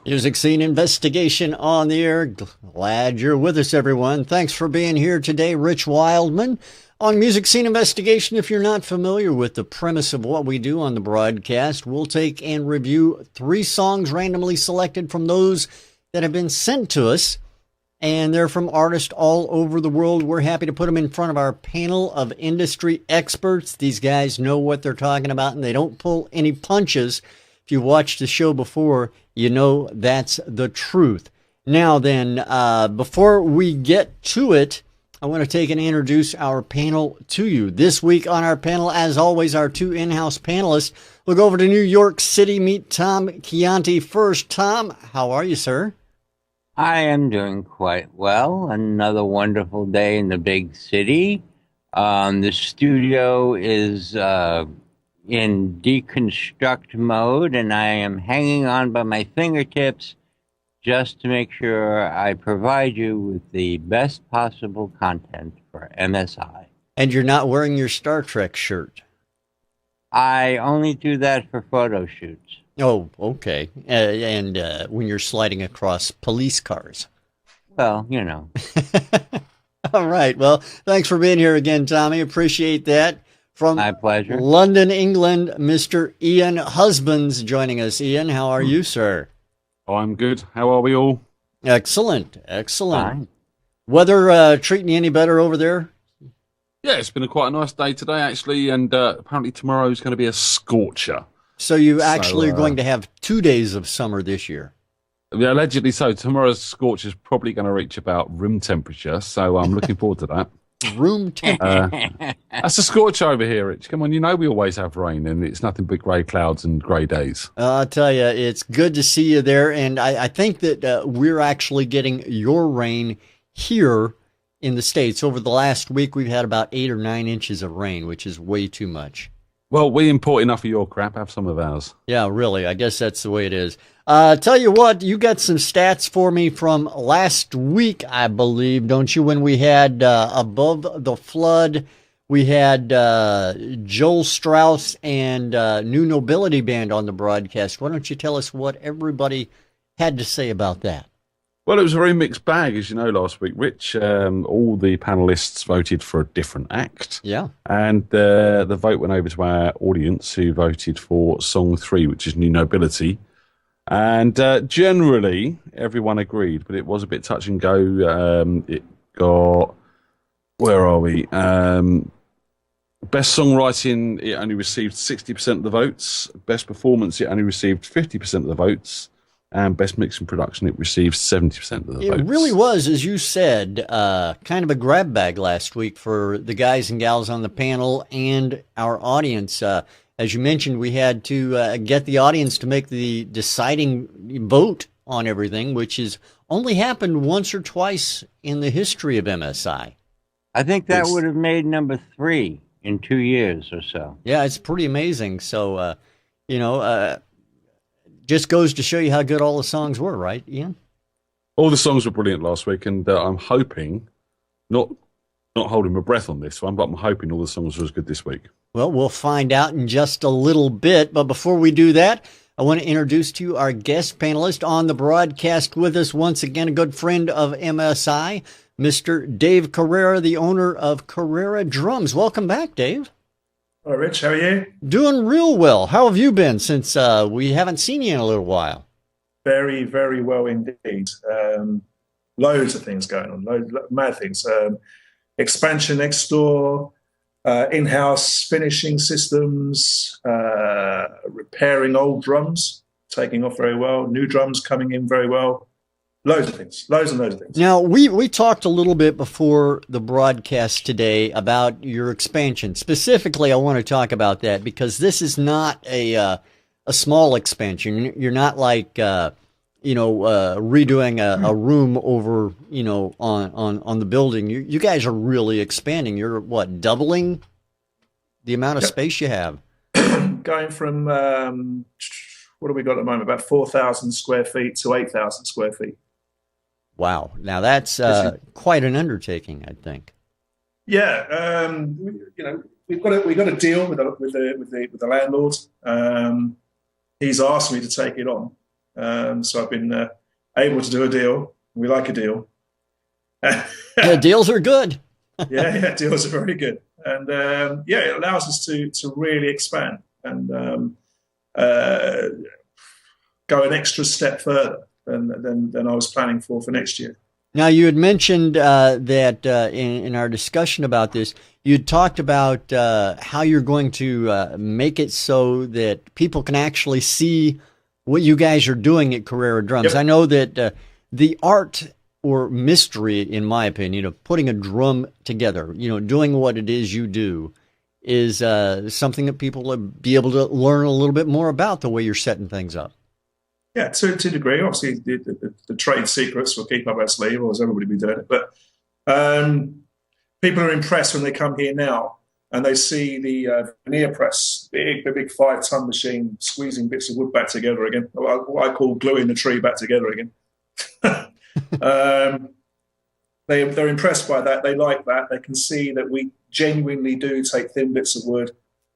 Music Scene Investigation on the air. Glad you're with us, everyone. Thanks for being here today, Rich Wildman. On Music Scene Investigation, if you're not familiar with the premise of what we do on the broadcast, we'll take and review 3 songs randomly selected from those that have been sent to us, and they're from artists all over the world. We're happy to put them in front of our panel of industry experts. These guys know what they're talking about, and they don't pull any punches. If you watched the show before, you know that's the truth. Now then, before we get to it, I want to take and introduce our panel to you. This week on our panel, as always, our 2 in-house panelists. We'll go over to New York City, meet Tom Chianti first. Tom, how are you, sir? I am doing quite well. Another wonderful day in the big city. The studio is in deconstruct mode, and I am hanging on by my fingertips just to make sure I provide you with the best possible content for MSI. And you're not wearing your Star Trek shirt. I only do that for photo shoots. Oh, okay. And when you're sliding across police cars. Well, you know. All right. Well, thanks for being here again, Tommy. Appreciate that. From my pleasure. London, England, Mr. Ian Husbands joining us. Ian, how are you, sir? I'm good. How are we all? Excellent. Excellent. Fine. Weather treating you any better over there? Yeah, it's been quite a nice day today, actually, and apparently tomorrow is going to be a scorcher. So you actually are going to have 2 days of summer this year? Yeah, allegedly so. Tomorrow's scorch is probably going to reach about room temperature, so I'm looking forward to that. Room temperature. That's a scorch over here, Rich. Come on, you know we always have rain, and it's nothing but grey clouds and grey days. I'll tell you, it's good to see you there, and I think that we're actually getting your rain here in the States. Over the last week, we've had about 8 or 9 inches of rain, which is way too much. Well, we import enough of your crap. Have some of ours. Yeah, really. I guess that's the way it is. Tell you what, you got some stats for me from last week, I believe, don't you? When we had Above the Flood, we had Joel Strauss and New Nobility Band on the broadcast. Why don't you tell us what everybody had to say about that? Well, it was a very mixed bag, as you know, last week, Rich. All the panelists voted for a different act. Yeah. And the vote went over to our audience, who voted for Song 3, which is New Nobility. And generally, everyone agreed, but it was a bit touch and go. It got, where are we? Best songwriting, it only received 60% of the votes. Best performance, it only received 50% of the votes. And best mix and production, it received 70% of the votes. It really was, as you said, kind of a grab bag last week for the guys and gals on the panel and our audience. As you mentioned, we had to get the audience to make the deciding vote on everything, which has only happened once or twice in the history of MSI. I think that would have made number 3 in 2 years or so. Yeah, it's pretty amazing. So, just goes to show you how good all the songs were, right, Ian? All the songs were brilliant last week, and I'm hoping, not holding my breath on this one, but I'm hoping all the songs are as good this week. Well, we'll find out in just a little bit. But before we do that, I want to introduce to you our guest panelist on the broadcast with us once again, a good friend of MSI, Mr. Dave Carrera, the owner of Carrera Drums. Welcome back, Dave. Hello, Rich. How are you? Doing real well. How have you been since we haven't seen you in a little while? Very, very well indeed. Loads of things going on, mad things. Expansion next door, in-house finishing systems, repairing old drums, taking off very well, new drums coming in very well. Loads of things, loads and loads of things. Now, we talked a little bit before the broadcast today about your expansion. Specifically, I want to talk about that because this is not a small expansion. You're not like, redoing a room over, on the building. You guys are really expanding. You're, doubling the amount of space you have? Going from, what have we got at the moment? About 4,000 square feet to 8,000 square feet. Wow. Now that's quite an undertaking, I think. Yeah. We've got a deal with the landlord. He's asked me to take it on. So I've been able to do a deal. We like a deal. Yeah, deals are good. yeah, deals are very good. And it allows us to really expand and go an extra step further than I was planning for next year. Now, you had mentioned that in our discussion about this, you'd talked about how you're going to make it so that people can actually see what you guys are doing at Carrera Drums. Yep. I know that the art or mystery, in my opinion, of putting a drum together, doing what it is you do, is something that people will be able to learn a little bit more about the way you're setting things up. Yeah, to a degree. Obviously, the trade secrets will keep up our sleeve, or as everybody be doing it. But people are impressed when they come here now and they see the veneer press, the big 5-ton machine squeezing bits of wood back together again. What I call gluing the tree back together again. They're impressed by that. They like that. They can see that we genuinely do take thin bits of wood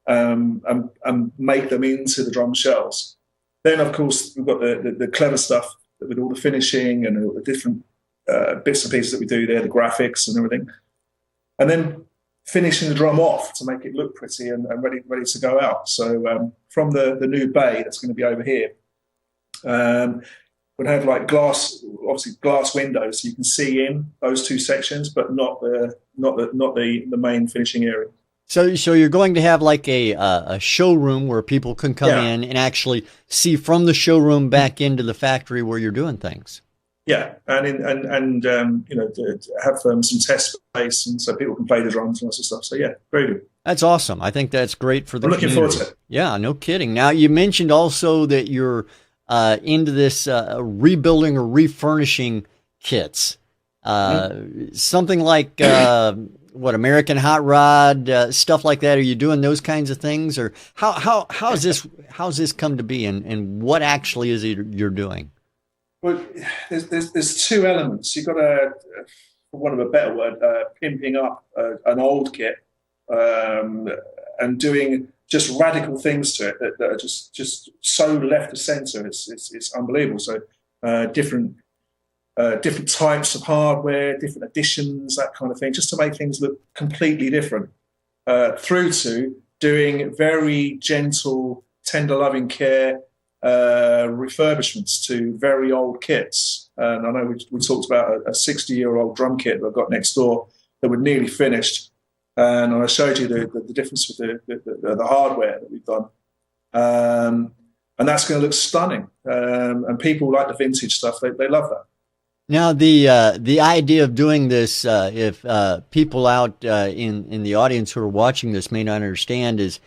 and make them into the drum shells. Then, of course, we've got the clever stuff with all the finishing and all the different bits and pieces that we do there, the graphics and everything. And then finishing the drum off to make it look pretty and ready to go out. So from the new bay that's going to be over here, we'll have like glass windows so you can see in those two sections, but not the main finishing area. So you're going to have like a showroom where people can come in and actually see from the showroom back into the factory where you're doing things. Yeah, and to have some test space, and so people can play the drums and all sorts of stuff. So yeah, very good. That's awesome. I think that's great for the community. Looking forward to it. Yeah, no kidding. Now you mentioned also that you're into this rebuilding or refurnishing kits, something like. American Hot Rod, stuff like that? Are you doing those kinds of things, or how's this come to be, and what actually is it you're doing? Well, there's two elements. You've got to, for want of a better word, pimping up an old kit and doing just radical things to it that are just so left of center. It's unbelievable. So different types of hardware, different additions, that kind of thing, just to make things look completely different, through to doing very gentle, tender loving care refurbishments to very old kits. And I know we talked about a 60-year-old drum kit that I've got next door that was nearly finished. And I showed you the difference with the hardware that we've done. And that's going to look stunning. And people like the vintage stuff. They love that. Now, the idea of doing this, if people out in the audience who are watching this may not understand, is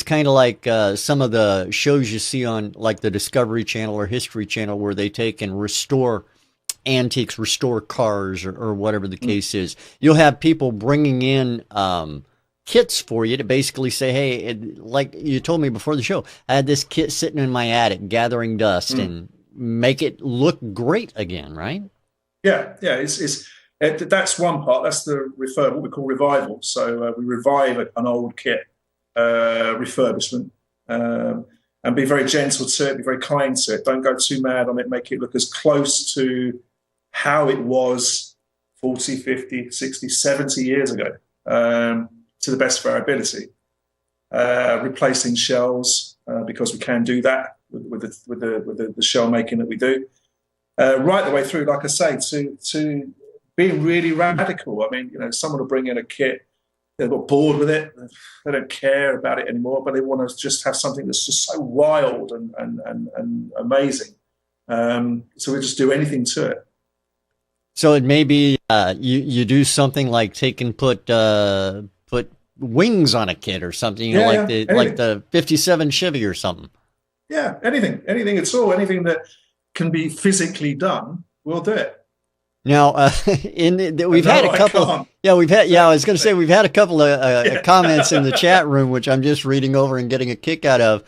kind of like some of the shows you see on like the Discovery Channel or History Channel, where they take and restore antiques, restore cars, or whatever the case is. You'll have people bringing in kits for you to basically say, hey, like you told me before the show, I had this kit sitting in my attic gathering dust, and make it look great again, right? Yeah, that's one part. That's the what we call revival. So we revive an old kit, refurbishment, and be very gentle to it, be very kind to it. Don't go too mad on it. Make it look as close to how it was 40, 50, 60, 70 years ago, to the best of our ability. Replacing shells, because we can do that with the shell making that we do. Right the way through, like I say, to being really radical. I mean, someone will bring in a kit, they've got bored with it, they don't care about it anymore, but they want to just have something that's just so wild and amazing. So we just do anything to it. So it may be you do something like take and put wings on a kit or something, like the 57 Chevy or something. Yeah, anything at all, anything that can be physically done, we'll do it. Now, we've had a couple. Yeah, I was going to say we've had a couple of comments in the chat room, which I'm just reading over and getting a kick out of.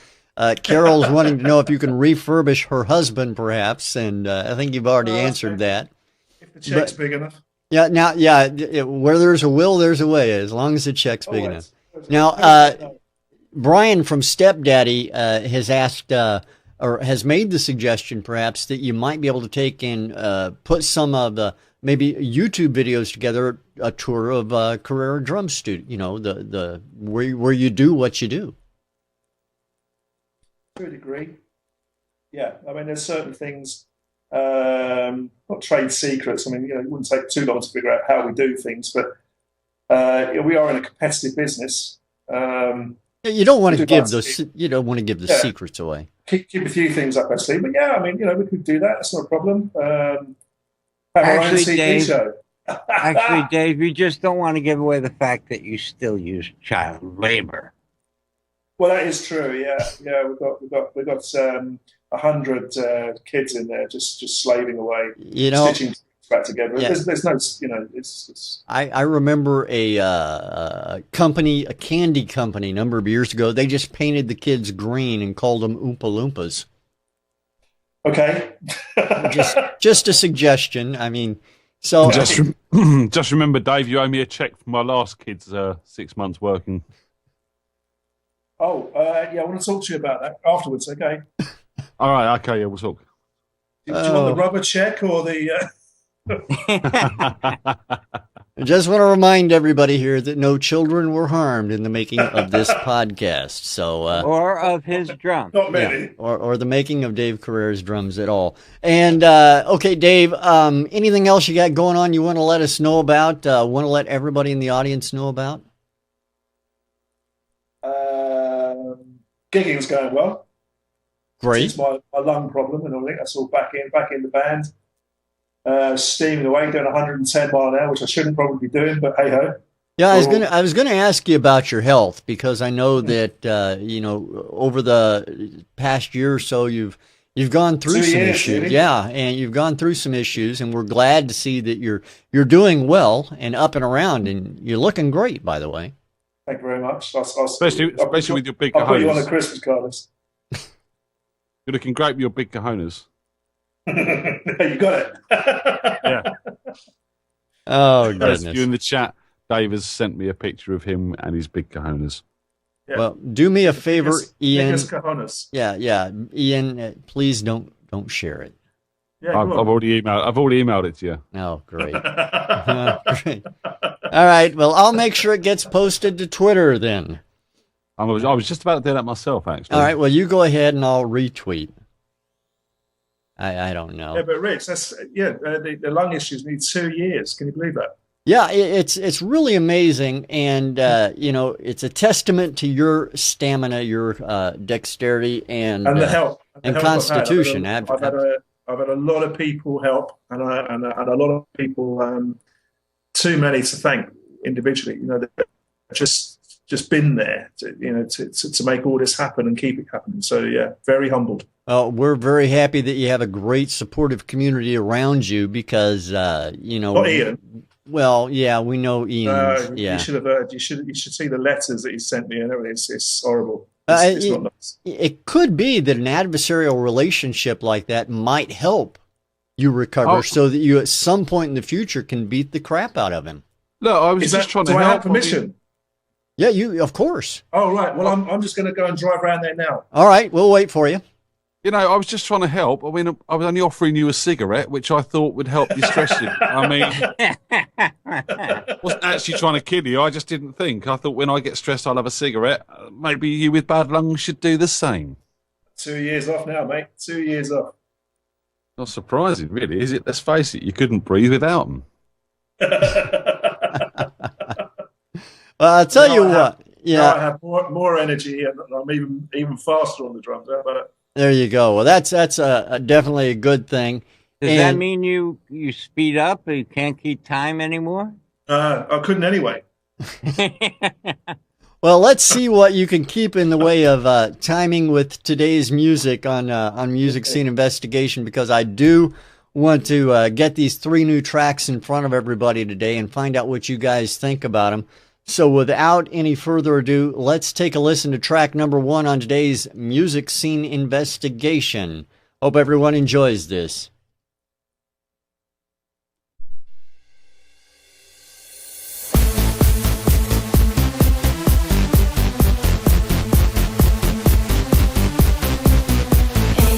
Carol's wanting to know if you can refurbish her husband, perhaps, and I think you've already answered that. If the check's big enough. Yeah. Now, where there's a will, there's a way. As long as the check's big enough. Now, Brian from Stepdaddy has asked. or has made the suggestion perhaps that you might be able to take and put some of the maybe YouTube videos together, a tour of Carrera Drums studio, you know, the where you do what you do. To a degree, yeah. I mean, there's certain things, not trade secrets. I mean, you know, it wouldn't take too long to figure out how we do things, but we are in a competitive business. You don't want to give the secrets away. Keep a few things up our sleeve, but yeah, I mean, you know, we could do that. It's not a problem. Have our own TV show. Actually, Dave, you just don't want to give away the fact that you still use child labor. Well, that is true. Yeah. We've got 100 kids in there just slaving away, you know, stitching back together. Yeah. There's no, you know, it's. I remember a candy company a number of years ago. They just painted the kids green and called them Oompa Loompas. Okay. just a suggestion. I mean, so just remember, Dave, you owe me a check for my last kid's 6 months working. Oh, yeah, I want to talk to you about that afterwards. Okay. All right. Okay. Yeah, we'll talk. Do you want the rubber check or the? I just want to remind everybody here that no children were harmed in the making of this podcast. So, or of his drums. Not many. Yeah, or the making of Dave Carrera's drums at all. And, okay, Dave, anything else you got going on you want to let us know about, want to let everybody in the audience know about? Gigging's going well. Great. It's my lung problem and everything. That's all back in the band. Steaming away, doing 110 mile an hour, which I shouldn't probably be doing, but hey ho. Yeah, I was gonna ask you about your health, because I know that you know, over the past year or so you've gone through some issues. Really? Yeah, and you've gone through some issues, and we're glad to see that you're doing well and up and around, and you're looking great, by the way. Thank you very much. Especially with your big cojones. I'll put you on a Christmas card. You're looking great with your big cojones. You got it. Yeah. Oh, goodness. You in the chat, Dave has sent me a picture of him and his big cojones. Yeah. Well, do me a favor, Ian. Biggest cojones. Yeah. Ian, please don't share it. Yeah, I've already emailed it to you. Oh, great. Great. All right. Well, I'll make sure it gets posted to Twitter then. I was just about to do that myself, actually. All right. Well, you go ahead and I'll retweet. I don't know. Yeah, but Rich, the lung issues need 2 years. Can you believe that? Yeah, it's really amazing, and you know, it's a testament to your stamina, your dexterity, and the help and constitution. I've had a lot of people help, and a lot of people, too many to thank individually. You know, they've just been there to make all this happen and keep it happening. So yeah, very humbled. Well, we're very happy that you have a great supportive community around you, because you know. Not Ian. Well, yeah, we know Ian. Yeah. You should have heard. You should see the letters that he sent me and everything. It's horrible. It's not nice. It could be that an adversarial relationship like that might help you recover, so that you at some point in the future can beat the crap out of him. No, I was just trying to help. Do I have permission? Yeah, you of course. Oh right. Well, I'm just going to go and drive around there now. All right, we'll wait for you. You know, I was just trying to help. I mean, I was only offering you a cigarette, which I thought would help distress you. I mean, I wasn't actually trying to kill you. I just didn't think. I thought when I get stressed, I'll have a cigarette. Maybe you with bad lungs should do the same. 2 years off now, mate. 2 years off. Not surprising, really, is it? Let's face it, you couldn't breathe without them. Well, I'll tell you what. Yeah, I have more energy, and I'm even faster on the drums. How about it? There you go. Well, that's definitely a good thing. Does that mean you speed up? You can't keep time anymore? I couldn't anyway. Well, let's see what you can keep in the way of timing with today's music on Music Scene Investigation, because I do want to get these 3 new tracks in front of everybody today and find out what you guys think about them. So without any further ado, let's take a listen to track number 1 on today's Music Scene Investigation. Hope everyone enjoys this. Hey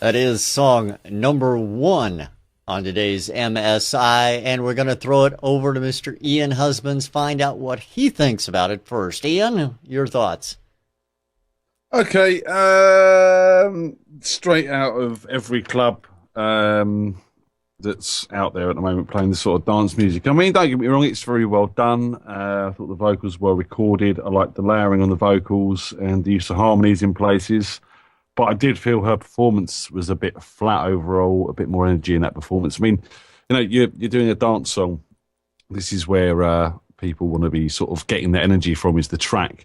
That is song number 1 on today's MSI, and we're going to throw it over to Mr. Ian Husbands, find out what he thinks about it first. Ian, your thoughts? Okay, straight out of every club that's out there at the moment playing this sort of dance music. I mean, don't get me wrong, it's very well done. I thought the vocals were recorded. I liked the layering on the vocals and the use of harmonies in places. But I did feel her performance was a bit flat overall, a bit more energy in that performance. I mean, you know, you're doing a dance song. This is where people want to be sort of getting their energy from, is the track.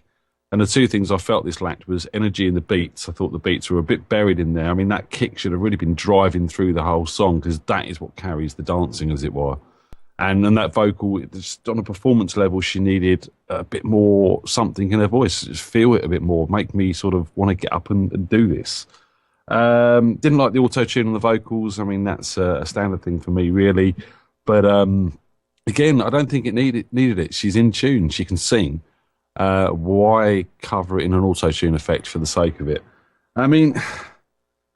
And the two things I felt this lacked was energy and the beats. I thought the beats were a bit buried in there. I mean, that kick should have really been driving through the whole song, because that is what carries the dancing, as it were. And that vocal, just on a performance level, she needed a bit more something in her voice. Just feel it a bit more, make me sort of want to get up and do this. Didn't like the auto-tune on the vocals. I mean, that's a standard thing for me, really. But again, I don't think it needed it. She's in tune. She can sing. Why cover it in an auto-tune effect for the sake of it? I mean,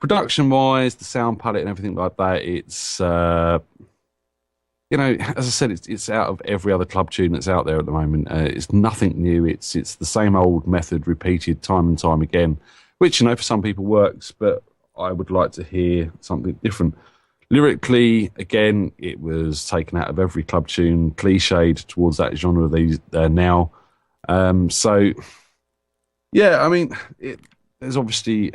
production-wise, the sound palette and everything like that, it's, you know, as I said, it's out of every other club tune that's out there at the moment. It's nothing new. It's the same old method repeated time and time again, which, you know, for some people works, but I would like to hear something different. Lyrically, again, it was taken out of every club tune, cliched towards that genre now. So, yeah, I mean, there's obviously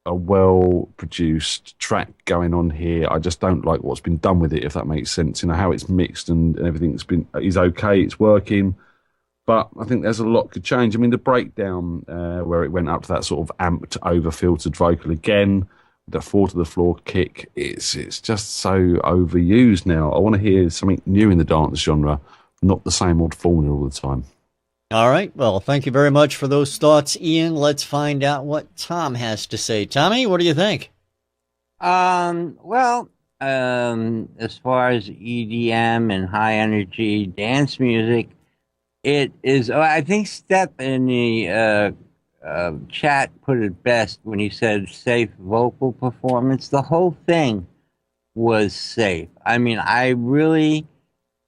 a well-produced track going on here. I just don't like what's been done with it, if that makes sense. You know, how it's mixed and everything is okay, it's working, but I think there's a lot could change. I mean, the breakdown where it went up to that sort of amped, over-filtered vocal again, the 4-to-the-floor kick, it's just so overused now. I want to hear something new in the dance genre, not the same old formula all the time. All right. Well, thank you very much for those thoughts, Ian. Let's find out what Tom has to say. Tommy, what do you think? Well, as far as EDM and high energy dance music, it is, I think Step in the chat put it best when he said safe vocal performance. The whole thing was safe. I mean, I really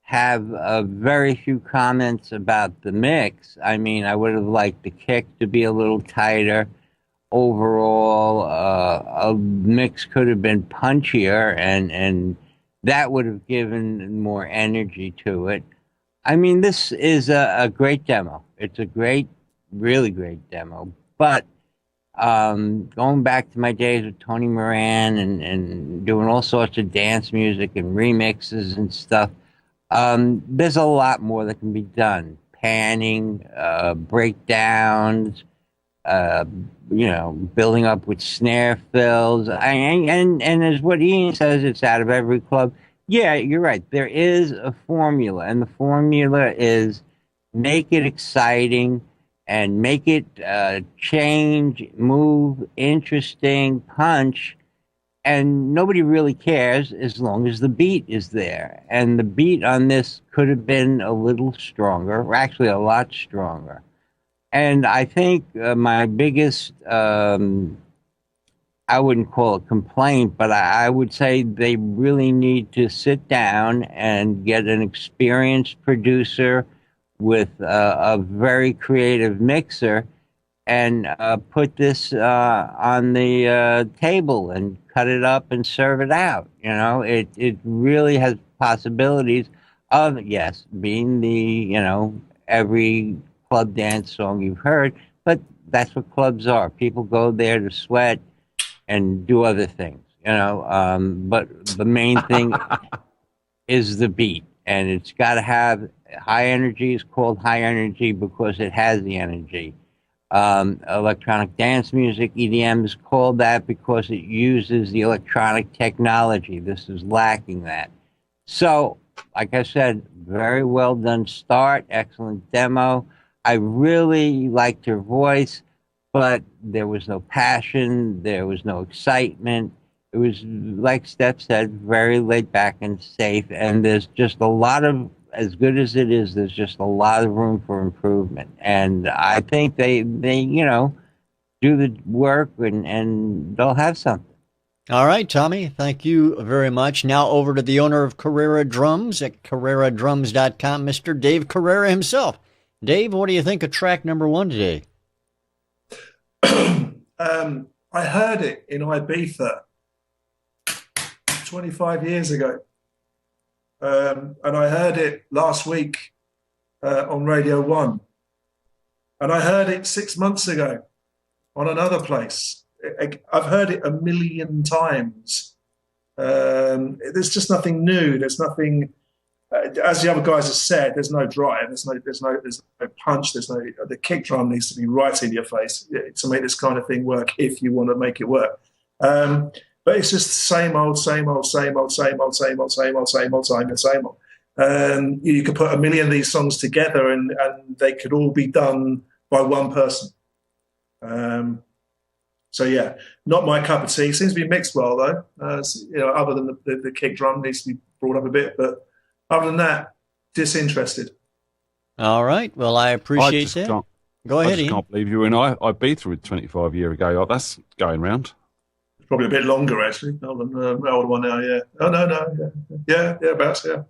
have very few comments about the mix. I mean, I would have liked the kick to be a little tighter. Overall, a mix could have been punchier, and that would have given more energy to it. I mean, this is a great demo. It's a great, really great demo. But going back to my days with Tony Moran and doing all sorts of dance music and remixes and stuff, there's a lot more that can be done. Panning, breakdowns, you know, building up with snare fills. And as what Ian says, it's out of every club. Yeah, you're right. There is a formula, and the formula is make it exciting and make it change, move, interesting, punch. And nobody really cares as long as the beat is there. And the beat on this could have been a little stronger, or actually a lot stronger. And I think my biggest, I wouldn't call it complaint, but I would say they really need to sit down and get an experienced producer with a very creative mixer and put this on the table and cut it up and serve it out. You know, it really has possibilities of, yes, being the, you know, every club dance song you've heard, but that's what clubs are. People go there to sweat and do other things, you know, but the main thing is the beat, and it's got to have high energy. Is called high energy because it has the energy. Electronic dance music, EDM, is called that because it uses the electronic technology. This is lacking that. So, like I said, very well done start, excellent demo. I really liked her voice, but there was no passion, there was no excitement. It was, like Steph said, very laid back and safe, and there's just a lot of, as good as it is, there's just a lot of room for improvement. And I think they you know, do the work and they'll have something. All right, Tommy, thank you very much. Now over to the owner of Carrera Drums at CarreraDrums.com, Mr. Dave Carrera himself. Dave, what do you think of track number 1 today? I heard it in Ibiza 25 years ago. And I heard it last week on Radio 1. And I heard it 6 months ago on another place. I've heard it a million times. There's just nothing new. There's nothing, as the other guys have said, there's no drive. There's no punch. The kick drum needs to be right in your face to make this kind of thing work if you want to make it work. But it's just same old. You could put a million of these songs together and they could all be done by one person. So yeah, not my cup of tea. Seems to be mixed well though. Other than the kick drum needs to be brought up a bit, but other than that, disinterested. All right. Well, I appreciate that. Go ahead, I just can't believe you were in Ibiza 25 years ago. Oh, that's going round. It's probably a bit longer actually. Older than the older one now. Yeah. Oh no. Yeah. About yeah.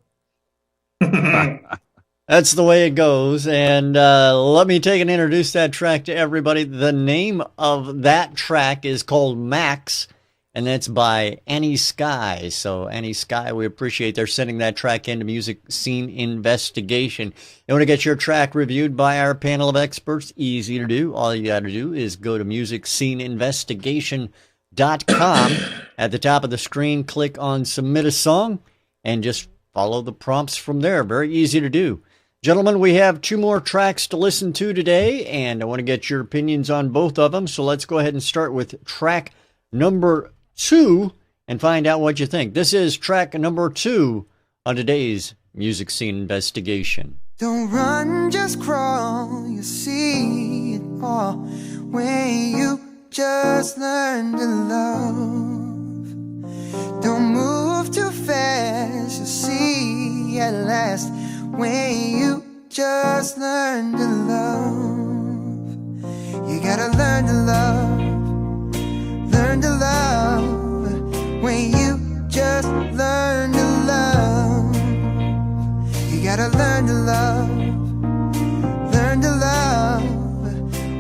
That's the way it goes. And let me take and introduce that track to everybody. The name of that track is called Max, and that's by Anny Sky. So Anny Sky, we appreciate they're sending that track into Music Scene Investigation. You want to get your track reviewed by our panel of experts? Easy to do. All you got to do is go to MusicSceneInvestigation.com. At the top of the screen, click on Submit a Song, and just follow the prompts from there. Very easy to do. Gentlemen, we have 2 more tracks to listen to today, and I want to get your opinions on both of them. So let's go ahead and start with track number 2 and find out what you think. This is track number 2 on today's Music Scene Investigation. Don't run, just crawl, you see it all when you just learn to love. Don't move too fast, you see at last when you just learn to love. You gotta learn to love when you just learn to love. You gotta learn to love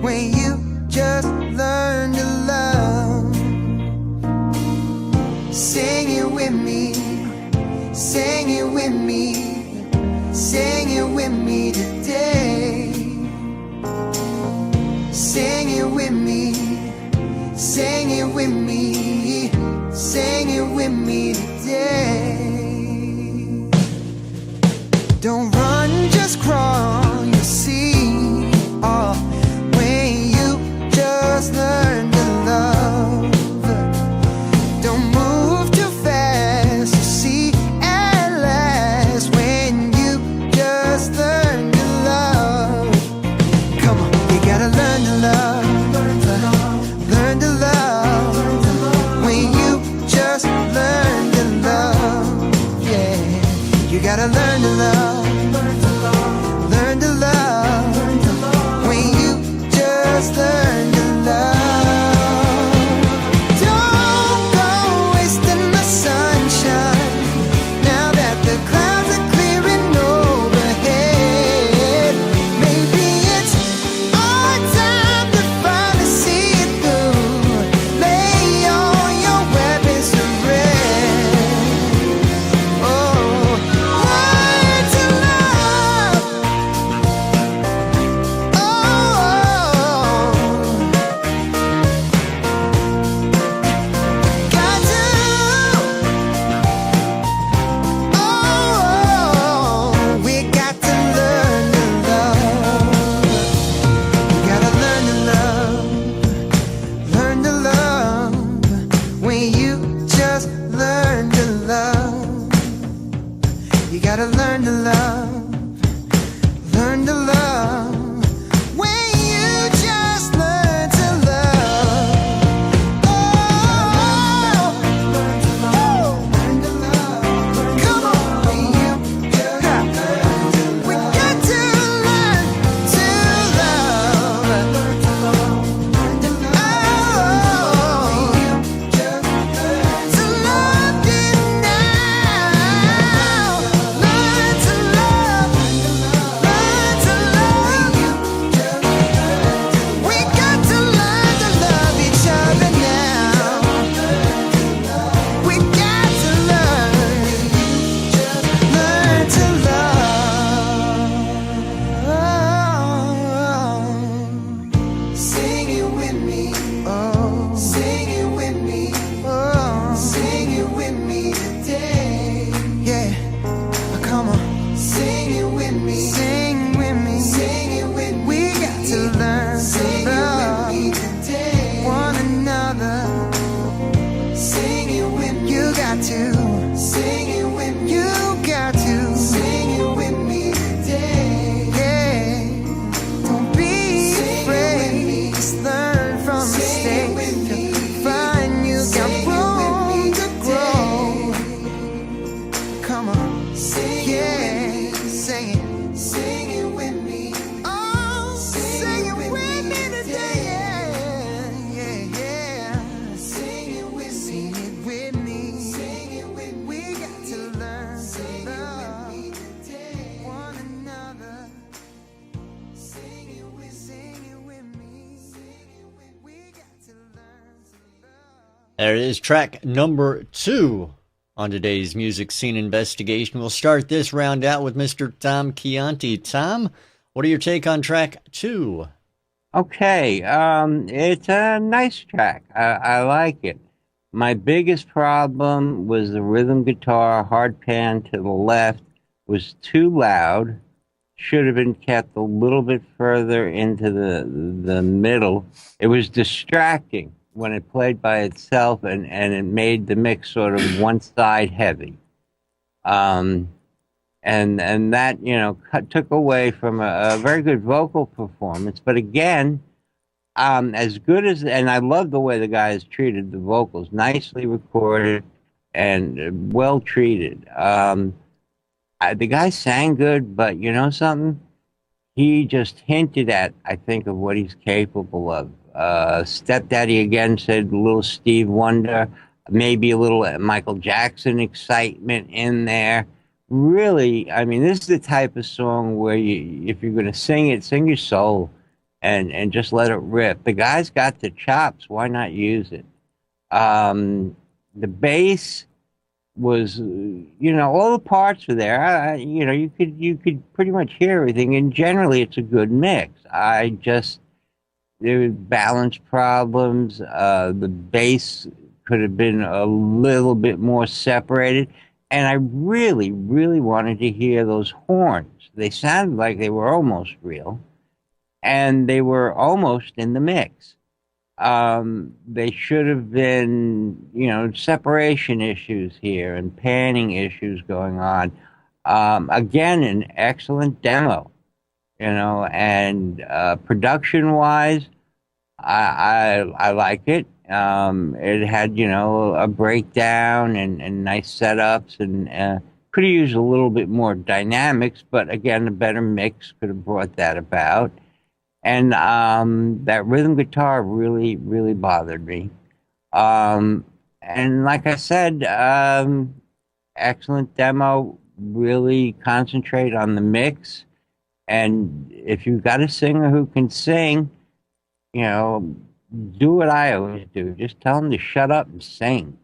when you just learn to love. Sing it with me, sing it with me, sing it with me today. Sing it with me, sing it with me, sing it with me today. Don't run, just crawl. There it is, track number 2 on today's Music Scene Investigation. We'll start this round out with Mr. Tom Chianti. Tom, what are your take on track 2? Okay, it's a nice track. I like it. My biggest problem was the rhythm guitar hard pan to the left was too loud. Should have been kept a little bit further into the middle. It was distracting when it played by itself, and it made the mix sort of one side heavy. And that, took away from a very good vocal performance. But again, as good as, and I love the way the guys treated the vocals, nicely recorded and well treated. The guy sang good, but you know something? He just hinted at, I think, of what he's capable of. Stepdaddy again said a little Steve Wonder, maybe a little Michael Jackson excitement in there. Really, I mean, this is the type of song where if you're going to sing it, sing your soul and just let it rip. The guy's got the chops. Why not use it? The bass was, all the parts were there. You could pretty much hear everything, and generally it's a good mix. There were balance problems. The bass could have been a little bit more separated. And I really, really wanted to hear those horns. They sounded like they were almost real. And they were almost in the mix. They should have been, separation issues here and panning issues going on. Again, an excellent demo. And production-wise, I like it. It had, a breakdown and nice setups, and could have used a little bit more dynamics, but again, a better mix could have brought that about. And that rhythm guitar really, really bothered me. And like I said, excellent demo. Really concentrate on the mix. And if you've got a singer who can sing, do what I always do. Just tell him to shut up and sing.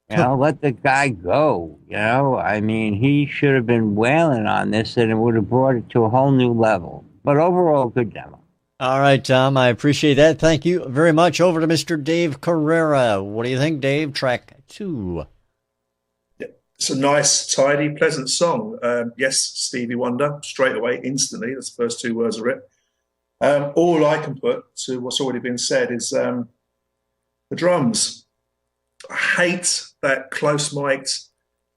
Let the guy go. I mean, he should have been wailing on this, and it would have brought it to a whole new level. But overall, good demo. All right, Tom, I appreciate that. Thank you very much. Over to Mr. Dave Carrera. What do you think, Dave? Track 2. It's a nice, tidy, pleasant song. Yes, Stevie Wonder, straight away, instantly. That's the first 2 words of it. All I can put to what's already been said is the drums. I hate that close-mic'd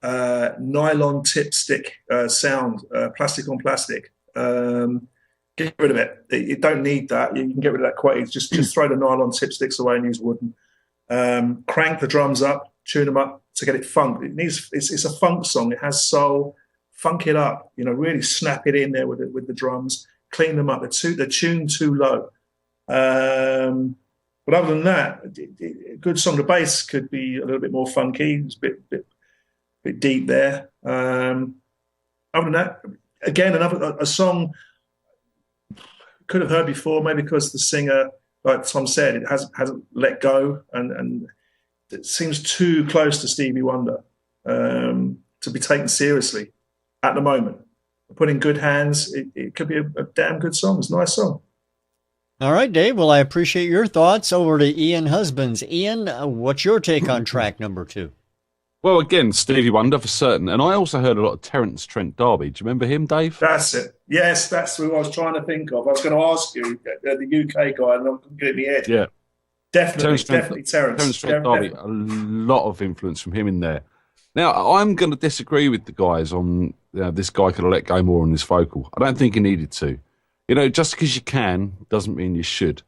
nylon tip stick sound, plastic on plastic. Get rid of it. You don't need that. You can get rid of that quite easily. Just throw the nylon tip sticks away and use wooden. Crank the drums up, tune them up to get it funk. It's a funk song. It has soul. Funk it up. Really snap it in there with the drums. Clean them up. They're tuned too low. But other than that, a good song. The bass could be a little bit more funky. It's a bit deep there. Other than that, again, a song could have heard before, maybe because the singer, like Tom said, it hasn't let go, and it seems too close to Stevie Wonder to be taken seriously at the moment. Put in good hands, it could be a damn good song. It's a nice song. All right, Dave. Well, I appreciate your thoughts. Over to Ian Husbands. Ian, what's your take on track number 2? Well, again, Stevie Wonder for certain. And I also heard a lot of Terence Trent D'Arby. Do you remember him, Dave? That's it. Yes, that's who I was trying to think of. I was going to ask you, the UK guy, and I'm getting my head. Yeah. Definitely Terence. Terence Trent D'Arby, a lot of influence from him in there. Now, I'm going to disagree with the guys on this guy could have let go more on his vocal. I don't think he needed to. Just because you can doesn't mean you should.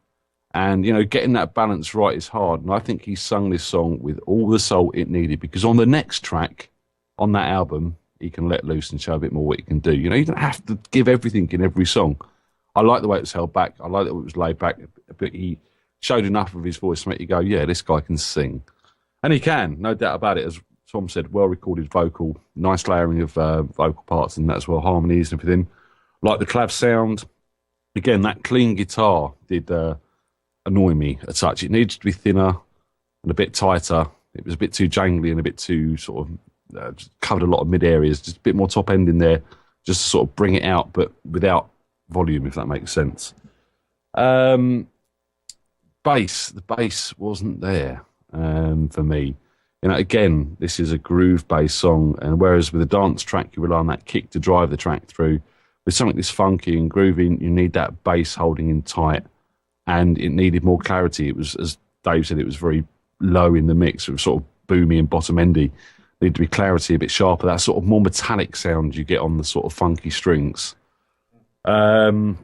And, getting that balance right is hard. And I think he sung this song with all the soul it needed, because on the next track on that album, he can let loose and show a bit more what he can do. You don't have to give everything in every song. I like the way it was held back. I like that it was laid back, but he showed enough of his voice to make you go, yeah, this guy can sing. And he can, no doubt about it. As Tom said, well-recorded vocal, nice layering of vocal parts and that as well, harmonies and everything. Like the clav sound. Again, that clean guitar did annoy me a touch. It needs to be thinner and a bit tighter. It was a bit too jangly and a bit too sort of just covered a lot of mid areas. Just a bit more top end in there, just to sort of bring it out, but without volume, if that makes sense. The bass wasn't there for me. You know, again, this is a groove-based song, and whereas with a dance track, you rely on that kick to drive the track through, with something this funky and groovy, you need that bass holding in tight, and it needed more clarity. It was, as Dave said, it was very low in the mix. It was sort of boomy and bottom-endy. Needed to be clarity, a bit sharper, that sort of more metallic sound you get on the sort of funky strings. The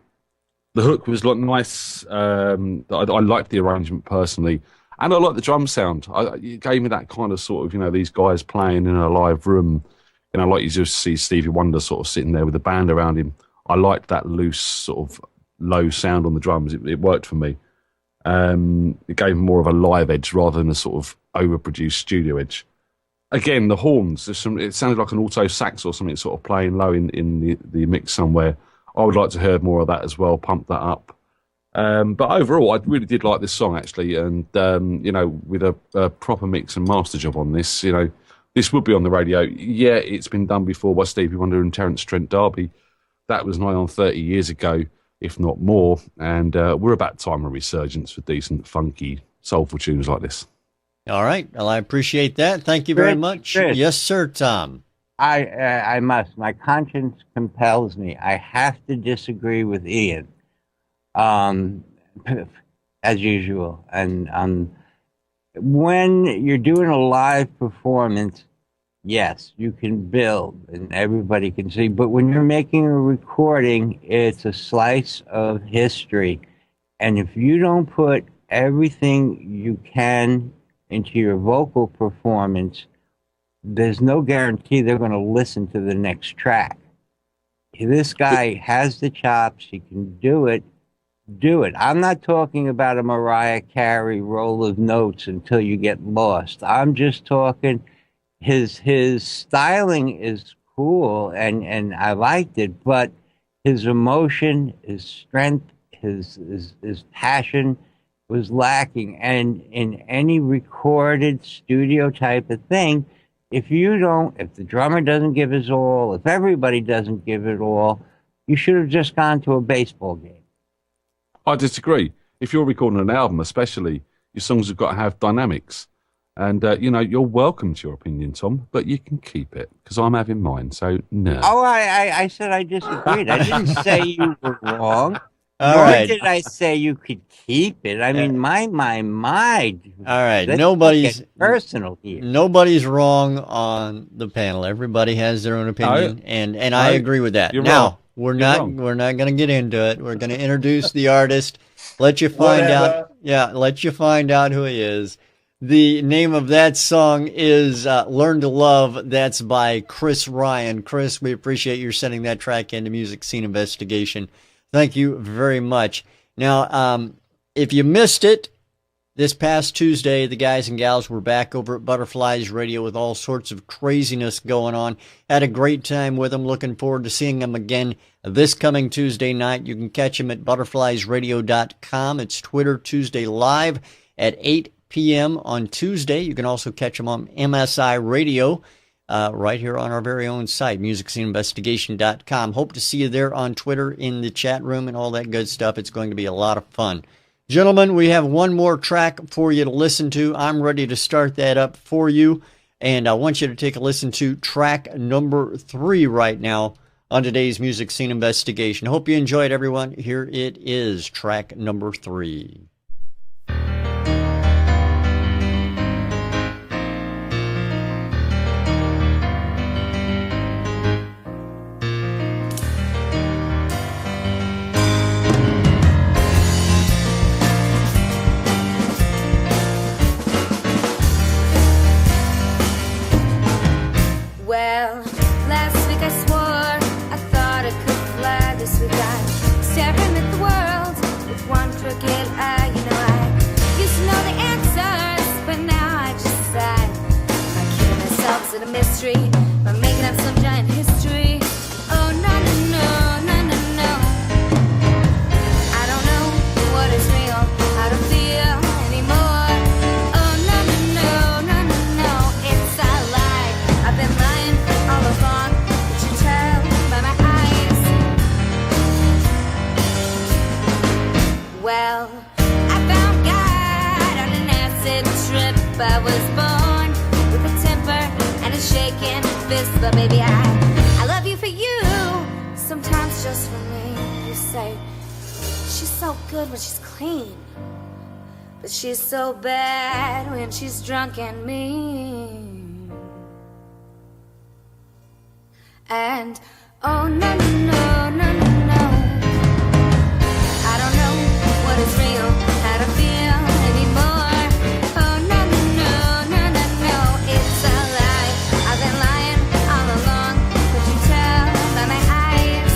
hook was nice. I liked the arrangement personally. And I like the drum sound. It gave me that kind of sort of, you know, these guys playing in a live room. You know, like you just see Stevie Wonder sort of sitting there with the band around him. I liked that loose sort of low sound on the drums. It worked for me. It gave me more of a live edge rather than a sort of overproduced studio edge. Again, the horns. It sounded like an alto sax or something sort of playing low in the mix somewhere. I would like to hear more of that as well. Pump that up. But overall, I really did like this song, actually. And, you know, with a proper mix and master job on this, you know, this would be on the radio. Yeah, it's been done before by Stevie Wonder and Terence Trent D'Arby. That was nigh on 30 years ago, if not more. And we're about time a resurgence for decent, funky, soulful tunes like this. All right. Well, I appreciate that. Thank you very much. Chris. Yes, sir, Tom. I must. My conscience compels me. I have to disagree with Ian. As usual. And when you're doing a live performance, yes, you can build and everybody can see. But when you're making a recording, it's a slice of history. And if you don't put everything you can into your vocal performance, there's no guarantee they're going to listen to the next track. This guy has the chops. He can do it. Do it. I'm not talking about a Mariah Carey roll of notes until you get lost. I'm just talking his styling is cool and I liked it, but his emotion, his strength, his passion was lacking. And in any recorded studio type of thing, if the drummer doesn't give his all, if everybody doesn't give it all, you should have just gone to a baseball game. I disagree. If you're recording an album, especially, your songs have got to have dynamics. And, you know, you're welcome to your opinion, Tom, but you can keep it, because I'm having mine, so no. Oh, I said I disagreed. I didn't say you were wrong. All Nor right. did I say you could keep it. I mean, my. All right. Let's Nobody's get personal here. Nobody's wrong on the panel. Everybody has their own opinion, and I agree with that. You're Now, wrong. we're not going to get into it. We're going to introduce the artist, let you find out. Yeah, let you find out who he is. The name of that song is Learn to Love. That's by Chrys Ryan. Chrys, we appreciate you sending that track into Music Scene Investigation. Thank you very much. Now, if you missed it, this past Tuesday, the guys and gals were back over at Butterflies Radio with all sorts of craziness going on. Had a great time with them. Looking forward to seeing them again this coming Tuesday night. You can catch them at butterfliesradio.com. It's Twitter Tuesday Live at 8 p.m. on Tuesday. You can also catch them on MSI Radio right here on our very own site, musicsceneinvestigation.com. Hope to see you there on Twitter in the chat room and all that good stuff. It's going to be a lot of fun. Gentlemen, we have one more track for you to listen to. I'm ready to start that up for you, and I want you to take a listen to track number 3 right now on today's Music Scene Investigation. Hope you enjoyed, everyone. Here it is, track number 3. Well, last week I swore I thought I could fly this week. I'm staring at the world with one crooked eye. Well, I found God on an acid trip. I was born with a temper and a shaking fist. But baby, I love you for you, sometimes just for me. You say, she's so good when she's clean, but she's so bad when she's drunk and mean. And oh no, no, no, no, no, no, I don't know what is real, how to feel anymore. Oh no, no, no, no, no, no, it's a lie. I've been lying all along, could you tell by my eyes?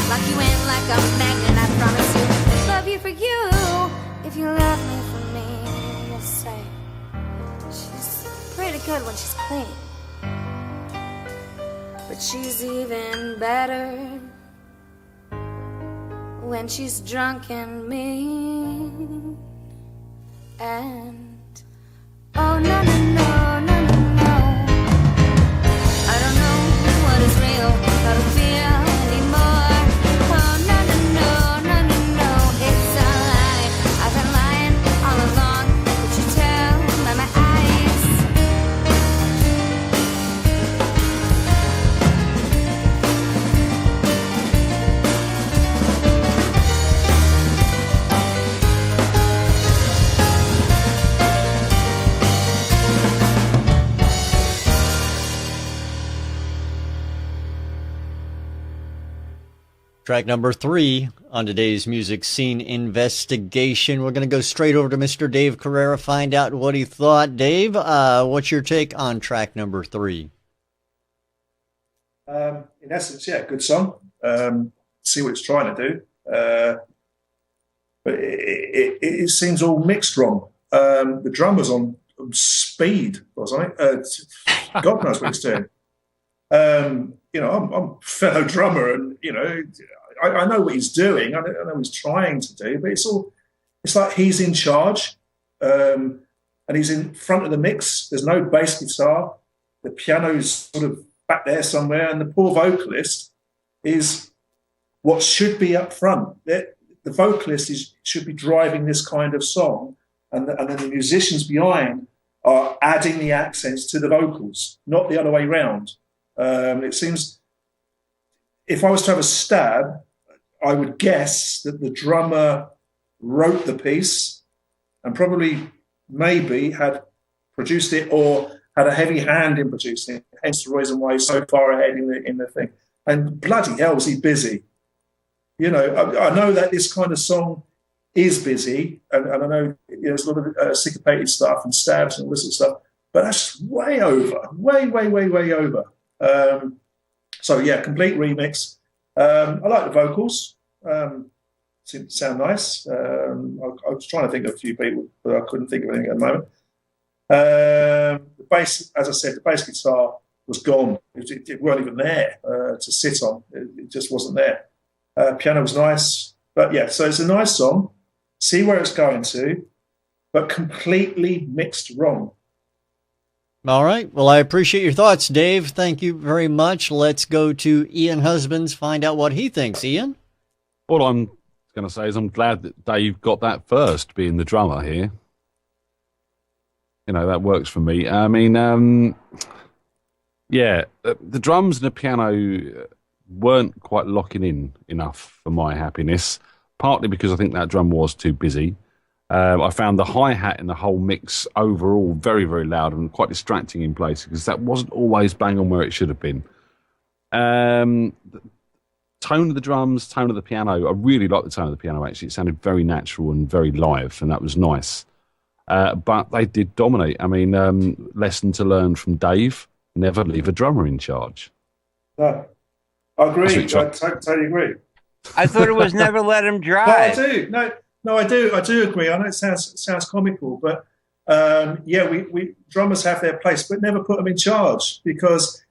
Lock you in like a magnet, I promise you. Love you for you. If you love me for me, you'll say she's pretty good when she's clean, but she's even better when she's drunk and mean. And oh no, no, no, no, no, no, I don't know what is real, how to feel anymore. Oh no, no, no, no, no, no, it's a lie. I've been lying all along, could you tell by my eyes? Track number 3 on today's music scene investigation. We're going to go straight over to Mr. Dave Carrera, find out what he thought. Dave, what's your take on track number 3? In essence, yeah, good song. See what it's trying to do. But it seems all mixed wrong. The drummer's on speed or something. God knows what he's doing. You know, I'm a fellow drummer, and you know, I know what he's doing. I know what he's trying to do, but it's like he's in charge, and he's in front of the mix. There's no bass guitar. The piano's sort of back there somewhere, and the poor vocalist is what should be up front. The vocalist should be driving this kind of song, and then the musicians behind are adding the accents to the vocals, not the other way round. It seems, if I was to have a stab, I would guess that the drummer wrote the piece and probably maybe had produced it or had a heavy hand in producing it, hence the reason why he's so far ahead in the thing. And bloody hell was he busy. You know, I know that this kind of song is busy, and I know there's a lot of syncopated stuff and stabs and all this sort of stuff, but that's way over, way over. So yeah, complete remix. I like the vocals. Seem to sound nice. I was trying to think of a few people, but I couldn't think of anything at the moment. The bass, as I said, the bass guitar was gone. It weren't even there to sit on. It just wasn't there. Piano was nice, but yeah. So it's a nice song. See where it's going to, but completely mixed wrong. All right. Well, I appreciate your thoughts, Dave. Thank you very much. Let's go to Ian Husbands, find out what he thinks. Ian? All I'm going to say is I'm glad that Dave got that first, being the drummer here. You know, that works for me. I mean, yeah, the drums and the piano weren't quite locking in enough for my happiness, partly because I think that drum was too busy. I found the hi-hat in the whole mix overall very, very loud and quite distracting in places because that wasn't always bang on where it should have been. The tone of the drums, tone of the piano, I really liked the tone of the piano actually. It sounded very natural and very live, and that was nice. But they did dominate. I mean, lesson to learn from Dave, never leave a drummer in charge. No, I agree. I totally agree. I thought it was never let him drive. No, I do. No, I do agree. I know it sounds comical, but yeah, we drummers have their place, but never put them in charge because,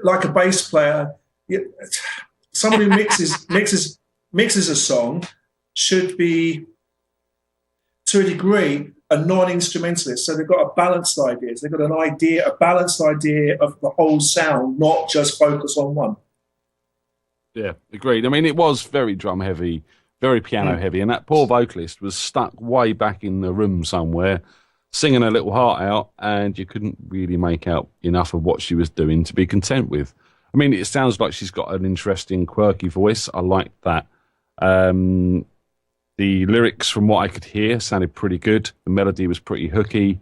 like a bass player, someone who mixes a song should be, to a degree, a non-instrumentalist. So they've got a balanced ideas. They've got a balanced idea of the whole sound, not just focus on one. Yeah, agreed. I mean, it was very drum heavy, very piano heavy, and that poor vocalist was stuck way back in the room somewhere, singing her little heart out, and you couldn't really make out enough of what she was doing to be content with. I mean, it sounds like she's got an interesting, quirky voice. I like that. The lyrics, from what I could hear, sounded pretty good. The melody was pretty hooky,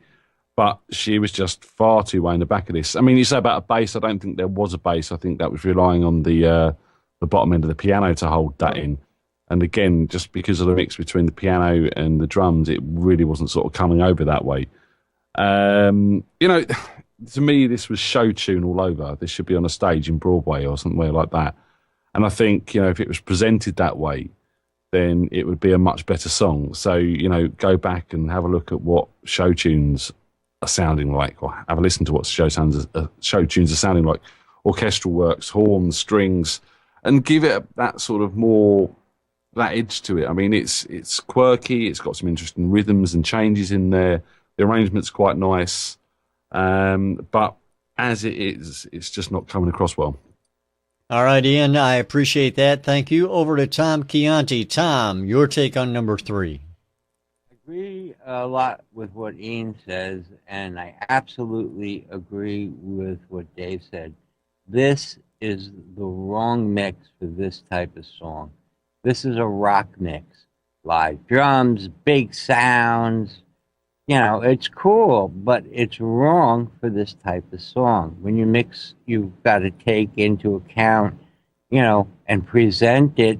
but she was just far too way in the back of this. I mean, you say about a bass, I don't think there was a bass. I think that was relying on the bottom end of the piano to hold that in. And again, just because of the mix between the piano and the drums, it really wasn't sort of coming over that way. You know, to me, this was show tune all over. This should be on a stage in Broadway or somewhere like that. And I think, you know, if it was presented that way, then it would be a much better song. So, you know, go back and have a look at what show tunes are sounding like, or have a listen to what show tunes are sounding like. Orchestral works, horns, strings, and give it that sort of more, that edge to it. I mean, it's quirky. It's got some interesting rhythms and changes in there. The arrangement's quite nice. But as it is, it's just not coming across well. All right, Ian, I appreciate that. Thank you. Over to Tom Chianti. Tom, your take on number 3. I agree a lot with what Ian says, and I absolutely agree with what Dave said. This is the wrong mix for this type of song. This is a rock mix. Live drums, big sounds. You know, it's cool, but it's wrong for this type of song. When you mix, you've got to take into account, you know, and present it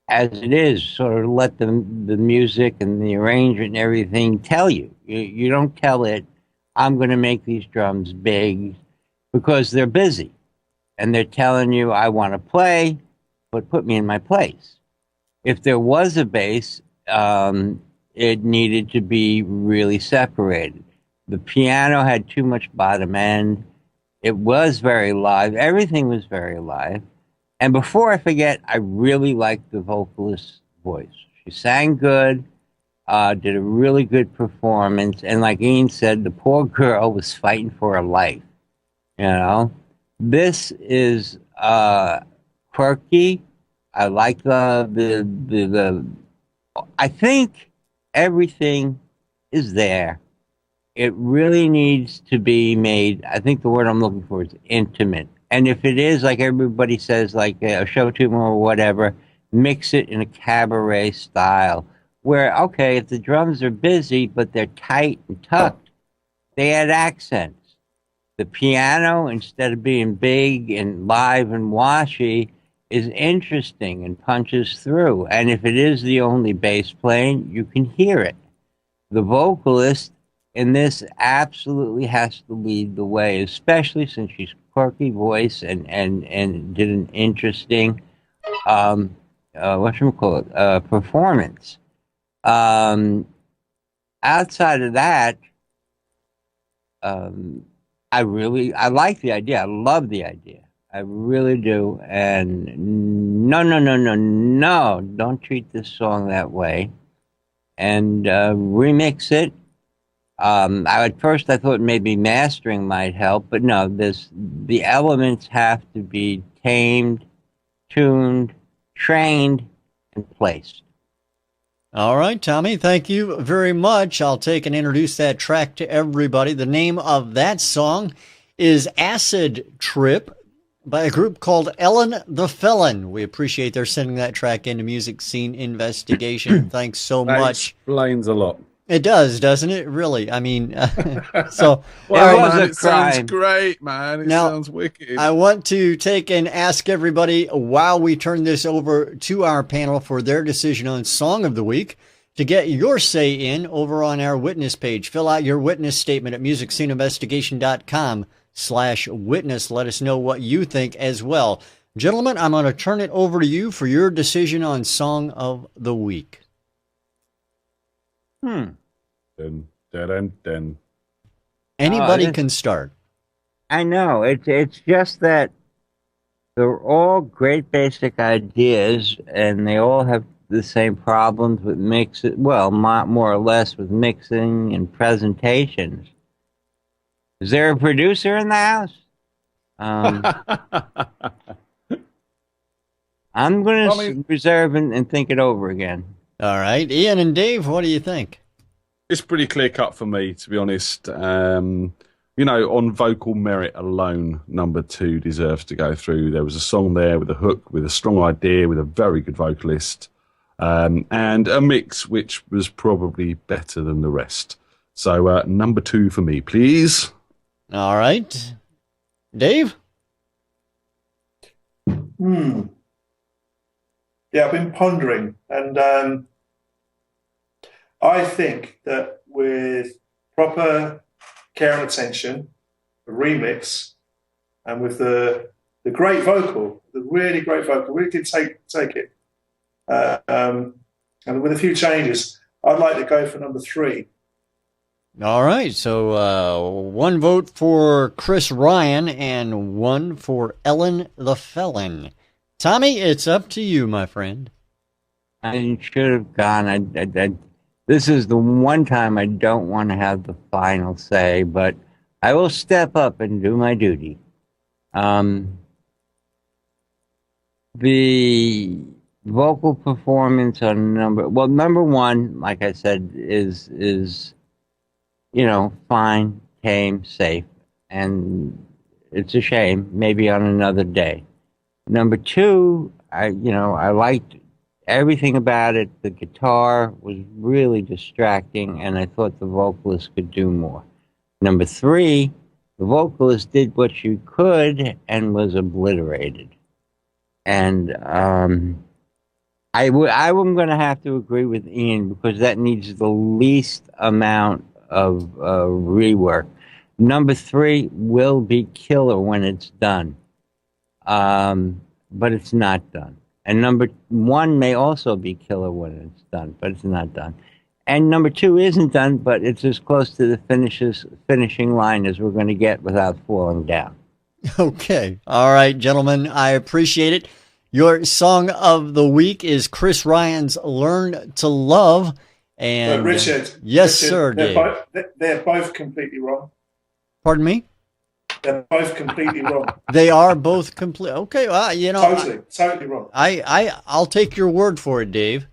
as it is. Sort of let the music and the arrangement and everything tell you. You don't tell it, I'm going to make these drums big, because they're busy. And they're telling you, I want to play, but put me in my place. If there was a bass, it needed to be really separated. The piano had too much bottom end. It was very live. Everything was very live. And before I forget, I really liked the vocalist's voice. She sang good, did a really good performance. And like Ian said, the poor girl was fighting for her life. You know, this is quirky. I like the I think everything is there. It really needs to be made, I think the word I'm looking for is intimate. And if it is, like everybody says, like a show tune or whatever, mix it in a cabaret style. Where, okay, if the drums are busy, but they're tight and tucked, they add accents. The piano, instead of being big and live and washy, is interesting and punches through. And if it is the only bass playing, you can hear it. The vocalist in this absolutely has to lead the way, especially since she's quirky voice and did an interesting performance. Outside of that, I like the idea. I love the idea. I really do. And no, don't treat this song that way. And remix it. At first I thought maybe mastering might help, but no, the elements have to be tamed, tuned, trained, and placed. All right, Tommy, thank you very much. I'll take and introduce that track to everybody. The name of that song is Acid Trip by a group called Ellen the Fellon. We appreciate their sending that track into Music Scene Investigation. Thanks so much. Explains a lot. It does, doesn't it? Really? I mean, so well, right, man, it sounds great, man. It sounds wicked. I want to take and ask everybody, while we turn this over to our panel for their decision on Song of the Week, to get your say in over on our witness page. Fill out your witness statement at musicsceneinvestigation.com/witness. Let us know what you think as well. Gentlemen, I'm going to turn it over to you for your decision on Song of the Week. Dun, dun, dun, dun. Anybody can start. I know. It's just that They're all great basic ideas, and they all have the same problems with mixing. Well, more or less with mixing and presentations. Is there a producer in the house? I'm going to reserve and think it over again. All right. Ian and Dave, what do you think? It's pretty clear cut for me, to be honest. You know, on vocal merit alone, number 2 deserves to go through. There was a song there with a hook, with a strong idea, with a very good vocalist, and a mix which was probably better than the rest. So number 2 for me, please. All right. Dave? Yeah, I've been pondering, and I think that with proper care and attention, a remix, and with the great vocal, the really great vocal, we did take it, and with a few changes, I'd like to go for number 3. All right, so 1 vote for Chrys Ryan and 1 for Ellen the Fellon. Tommy, it's up to you, my friend. I should have gone. This is the one time I don't want to have the final say, but I will step up and do my duty. The vocal performance on number 1, like I said, is fine, tame, safe, and it's a shame. Maybe on another day. Number 2, I liked everything about it. The guitar was really distracting, and I thought the vocalist could do more. Number 3, the vocalist did what she could and was obliterated. And I'm going to have to agree with Ian because that needs the least amount of rework. Number 3 will be killer when it's done. But it's not done. And number 1 may also be killer when it's done, but it's not done. And number 2 isn't done, but it's as close to the finishing line as we're going to get without falling down. Okay. All right, gentlemen, I appreciate it. Your song of the week is Chrys Ryan's Learn to Love. And Richard. Yes, Richard, sir, Dave. They're both completely wrong. Pardon me? They're both completely wrong. They are both complete. Okay, well, Totally wrong. I'll take your word for it, Dave.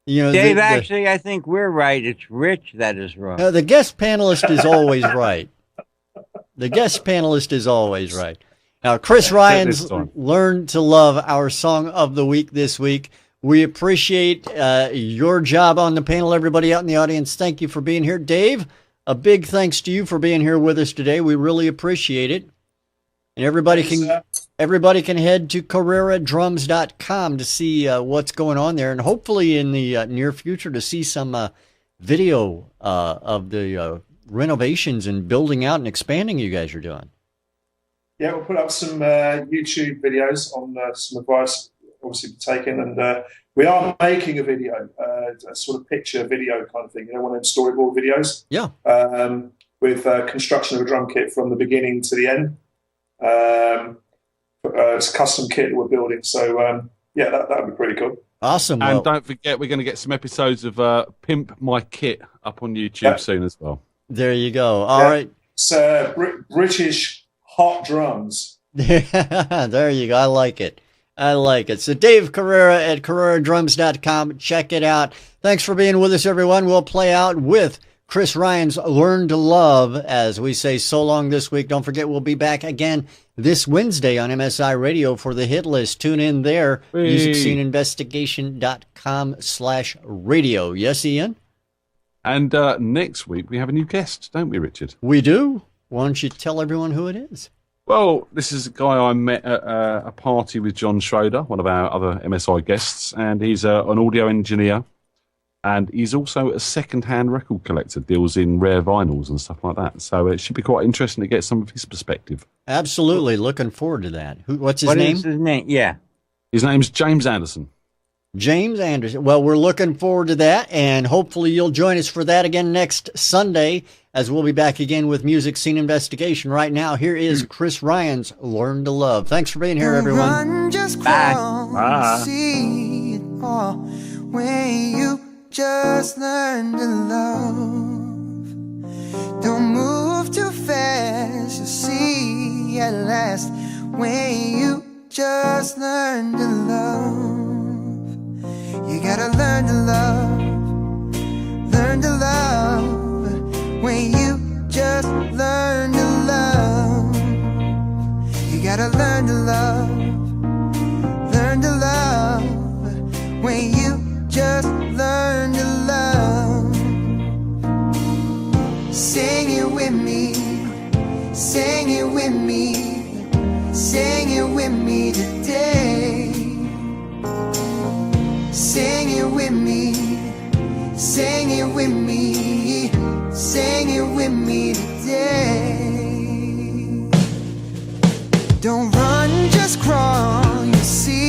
Dave, actually, I think we're right. It's Rich that is wrong. The guest panelist is always right. The guest panelist is always right. Now, Chrys Ryan's Learn to Love, our song of the week this week. We appreciate your job on the panel. Everybody out in the audience, thank you for being here. Dave, a big thanks to you for being here with us today. We really appreciate it. And everybody can head to CarreraDrums.com to see what's going on there, and hopefully in the near future to see some video of the renovations and building out and expanding you guys are doing. Yeah, we'll put up some YouTube videos on some advice obviously taken, and we are making a video, a sort of picture video kind of thing, one of them storyboard videos. Yeah. With construction of a drum kit from the beginning to the end. It's a custom kit that we're building, so that would be pretty cool. Awesome. And don't forget, we're going to get some episodes of Pimp My Kit up on YouTube soon as well. There you go. All right. It's British hot drums. There you go. I like it. So Dave Carrera at CarreraDrums.com. Check it out. Thanks for being with us, everyone. We'll play out with Chrys Ryan's Learn to Love as we say so long this week. Don't forget, we'll be back again this Wednesday on MSI Radio for the hit list. Tune in there. MusicSceneInvestigation.com/radio. Yes, Ian? And next week we have a new guest, don't we, Richard? We do. Why don't you tell everyone who it is? Well, this is a guy I met at a party with John Schroeder, one of our other MSI guests, and he's an audio engineer, and he's also a second-hand record collector, deals in rare vinyls and stuff like that. So it should be quite interesting to get some of his perspective. Absolutely. Looking forward to that. What's his name? What is his name? Yeah. His name's James Anderson. James Anderson. Well, we're looking forward to that, and hopefully you'll join us for that again next Sunday, as we'll be back again with Music Scene Investigation. Right now, here is Chris Ryan's Learn to Love. Thanks for being here, everyone. Run, just crawl, Bye. see it all when you just learn to love. Don't move too fast, you'll see at last when you just learn to love. You gotta learn to love when you just learn to love. You gotta learn to love when you just learn to love. Sing it with me, sing it with me, sing it with me today. Sing it with me, sing it with me, sing it with me today. Don't run, just crawl, you see